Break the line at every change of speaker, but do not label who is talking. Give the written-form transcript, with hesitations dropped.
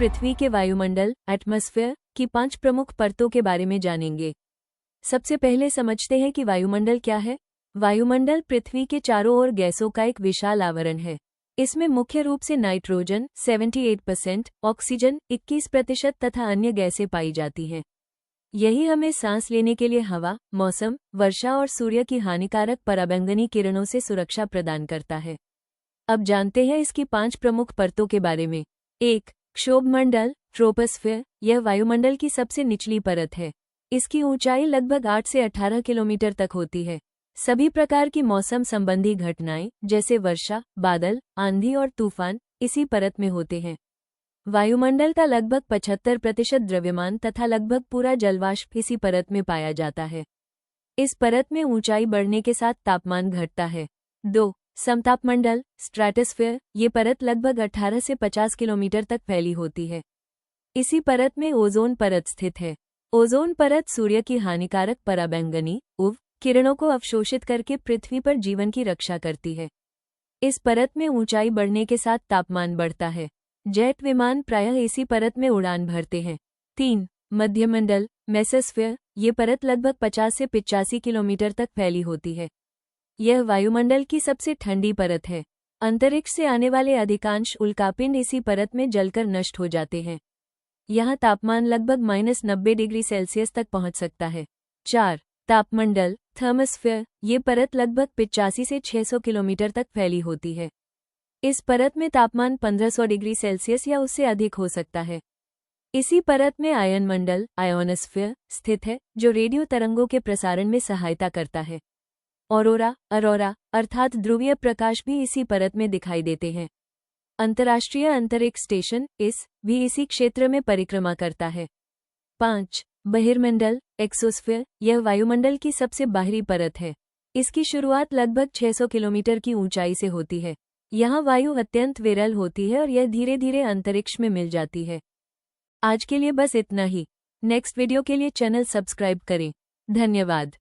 पृथ्वी के वायुमंडल एटमॉस्फेयर की 5 प्रमुख परतों के बारे में जानेंगे। सबसे पहले समझते हैं कि वायुमंडल क्या है। वायुमंडल पृथ्वी के चारों ओर गैसों का एक विशाल आवरण है। इसमें मुख्य रूप से नाइट्रोजन 78%, ऑक्सीजन 21% तथा अन्य गैसें पाई जाती हैं। यही हमें सांस लेने के लिए हवा, मौसम, वर्षा और सूर्य की हानिकारक पराबैंगनी किरणों से सुरक्षा प्रदान करता है। अब जानते हैं इसकी 5 प्रमुख परतों के बारे में। 1. क्षोभमंडल ट्रोपोस्फेयर। यह वायुमंडल की सबसे निचली परत है। इसकी ऊंचाई लगभग 8 से 18 किलोमीटर तक होती है। सभी प्रकार की मौसम संबंधी घटनाएं जैसे वर्षा, बादल, आंधी और तूफान इसी परत में होते हैं। वायुमंडल का लगभग 75% द्रव्यमान तथा लगभग पूरा जलवाष्प इसी परत में पाया जाता है। इस परत में ऊंचाई बढ़ने के साथ तापमान घटता है। 2. समतापमंडल स्ट्रैटोस्फेयर। ये परत लगभग 18 से 50 किलोमीटर तक फैली होती है। इसी परत में ओजोन परत स्थित है। ओजोन परत सूर्य की हानिकारक पराबैंगनी UV किरणों को अवशोषित करके पृथ्वी पर जीवन की रक्षा करती है। इस परत में ऊंचाई बढ़ने के साथ तापमान बढ़ता है। जेट विमान प्रायः इसी परत में उड़ान भरते हैं। 3. मध्यमंडल मेसोस्फेयर। ये परत लगभग 50 से 85 किलोमीटर तक फैली होती है। यह वायुमंडल की सबसे ठंडी परत है। अंतरिक्ष से आने वाले अधिकांश उल्कापिंड इसी परत में जलकर नष्ट हो जाते हैं। यहाँ तापमान लगभग -90 डिग्री सेल्सियस तक पहुँच सकता है। 4. तापमंडल थर्मोस्फेयर। ये परत लगभग 85 से 600 किलोमीटर तक फैली होती है। इस परत में तापमान 1500 डिग्री सेल्सियस या उससे अधिक हो सकता है। इसी परत में आयनमंडल आयोनोस्फेयर स्थित है, जो रेडियो तरंगों के प्रसारण में सहायता करता है। अरोरा अर्थात ध्रुवीय प्रकाश भी इसी परत में दिखाई देते हैं। अंतर्राष्ट्रीय अंतरिक्ष स्टेशन भी इसी क्षेत्र में परिक्रमा करता है। 5. बहिर्मंडल एक्सोस्फेयर। यह वायुमंडल की सबसे बाहरी परत है। इसकी शुरुआत लगभग 600 किलोमीटर की ऊंचाई से होती है। यहाँ वायु अत्यंत विरल होती है और यह धीरे धीरे अंतरिक्ष में मिल जाती है। आज के लिए बस इतना ही। नेक्स्ट वीडियो के लिए चैनल सब्सक्राइब करें। धन्यवाद।